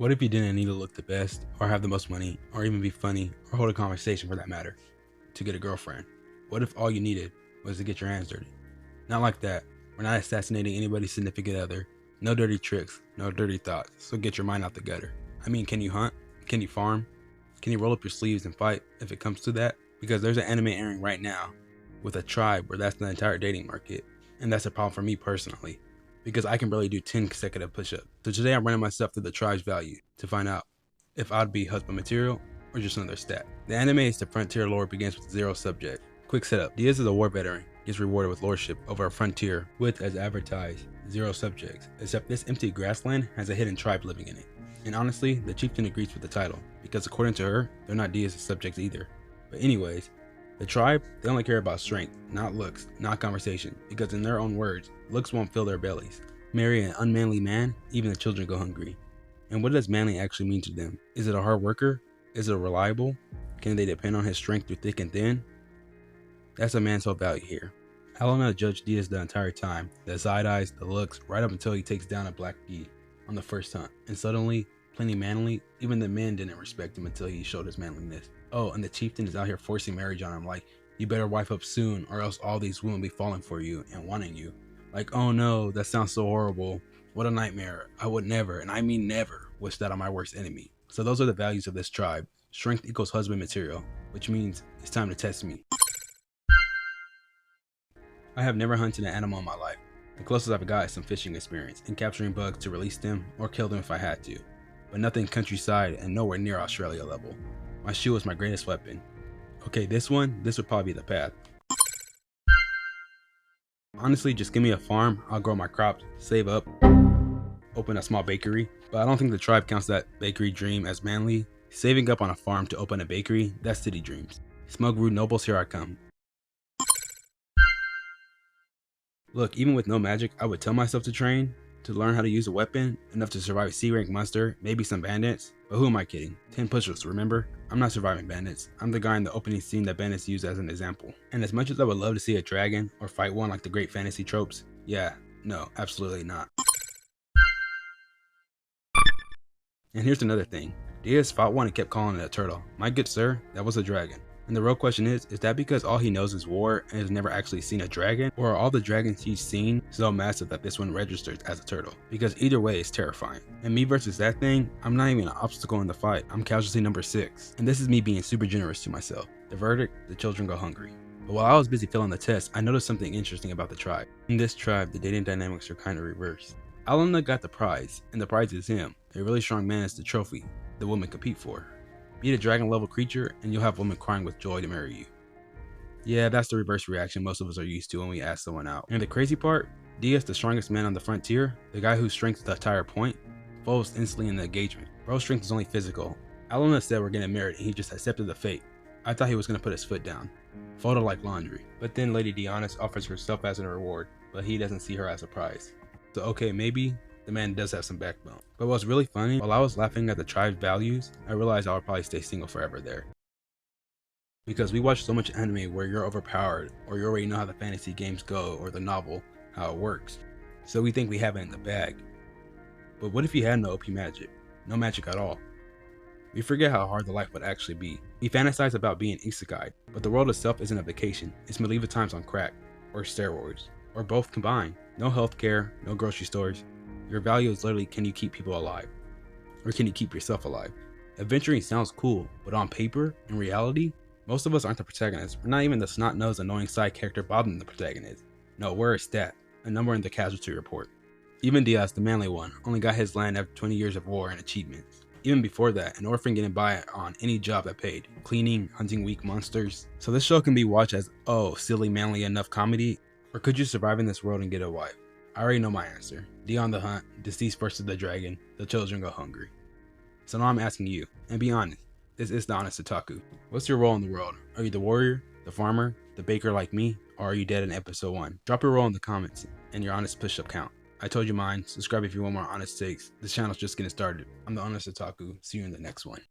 What if you didn't need to look the best, or have the most money, or even be funny, or hold a conversation for that matter, to get a girlfriend? What if all you needed was to get your hands dirty? Not like that. We're not assassinating anybody's significant other. No dirty tricks, no dirty thoughts, so get your mind out the gutter. I mean, can you hunt? Can you farm? Can you roll up your sleeves and fight if it comes to that? Because there's an anime airing right now with a tribe where that's the entire dating market, and that's a problem for me personally, because I can barely do 10 consecutive push-ups. So today I'm running myself through the tribe's value to find out if I'd be husband material or just another stat. The anime is the frontier lore begins with 0 subject. Quick setup: Diaz is a war veteran, gets rewarded with lordship over a frontier with, as advertised, 0 subjects, except this empty grassland has a hidden tribe living in it. And honestly, the chieftain agrees with the title, because according to her, they're not Diaz's subjects either. But anyways, the tribe, they only care about strength, not looks, not conversation, because in their own words, looks won't fill their bellies. Marry an unmanly man, even the children go hungry. And what does manly actually mean to them? Is it a hard worker? Is it reliable? Can they depend on his strength through thick and thin? That's a man's whole value here. Helena judged Diaz the entire time, the side eyes, the looks, right up until he takes down a black bee on the first hunt, and suddenly, plenty manly, even the men didn't respect him until he showed his manliness. Oh, and the chieftain is out here forcing marriage on him, like, you better wife up soon or else all these women will be falling for you and wanting you. Like, oh no, that sounds so horrible. What a nightmare. I would never, and I mean never, wish that on my worst enemy. So those are the values of this tribe. Strength equals husband material, which means it's time to test me. I have never hunted an animal in my life. The closest I've got is some fishing experience and capturing bugs to release them or kill them if I had to, but nothing countryside and nowhere near Australia level. My shoe is my greatest weapon. Okay, this would probably be the path. Honestly, just give me a farm, I'll grow my crops, save up, open a small bakery, but I don't think the tribe counts that bakery dream as manly. Saving up on a farm to open a bakery, that's city dreams. Smug rude nobles, here I come. Look, even with no magic, I would tell myself to train, to learn how to use a weapon, enough to survive a C-rank monster, maybe some bandits, but who am I kidding? 10 push-ups, remember? I'm not surviving bandits. I'm the guy in the opening scene that bandits use as an example. And as much as I would love to see a dragon, or fight one like the great fantasy tropes, yeah, no, absolutely not. And here's another thing. Diaz fought one and kept calling it a turtle. My good sir, that was a dragon. And the real question is that because all he knows is war and has never actually seen a dragon? Or are all the dragons he's seen so massive that this one registers as a turtle? Because either way is terrifying. And me versus that thing, I'm not even an obstacle in the fight. I'm casualty number 6. And this is me being super generous to myself. The verdict, the children go hungry. But while I was busy filling the test, I noticed something interesting about the tribe. In this tribe, the dating dynamics are kind of reversed. Alana got the prize, and the prize is him. A really strong man is the trophy the women compete for. Beat a dragon level creature and you'll have women crying with joy to marry you. Yeah, that's the reverse reaction most of us are used to when we ask someone out. And the crazy part, Diaz, the strongest man on the frontier, the guy whose strength is the entire point, folds instantly in the engagement. Bro's strength is only physical. Alana said we're getting married and he just accepted the fate. I thought he was gonna put his foot down. Folded like laundry. But then Lady Dionysus offers herself as a reward, but he doesn't see her as a prize. So okay, maybe the man does have some backbone. But what's really funny, while I was laughing at the tribe's values, I realized I would probably stay single forever there. Because we watch so much anime where you're overpowered, or you already know how the fantasy games go, or the novel, how it works. So we think we have it in the bag. But what if you had no OP magic? No magic at all? We forget how hard the life would actually be. We fantasize about being isekai, but the world itself isn't a vacation. It's medieval times on crack, or steroids, or both combined. No healthcare, no grocery stores. Your value is literally, can you keep people alive? Or can you keep yourself alive? Adventuring sounds cool, but on paper, in reality, most of us aren't the protagonist. We're not even the snot-nosed annoying side character bothering the protagonist. No, we're a stat, a number in the casualty report. Even Diaz, the manly one, only got his land after 20 years of war and achievements. Even before that, an orphan getting by on any job that paid. Cleaning, hunting weak monsters. So this show can be watched as, oh, silly manly enough comedy, or could you survive in this world and get a wife? I already know my answer. D on the hunt, deceased versus the dragon, the children go hungry. So now I'm asking you, and be honest, this is the honest Otaku. What's your role in the world? Are you the warrior, the farmer, the baker like me, or are you dead in episode 1? Drop your role in the comments and your honest push-up count. I told you mine, subscribe if you want more honest takes. This channel's just getting started. I'm the honest Otaku, see you in the next one.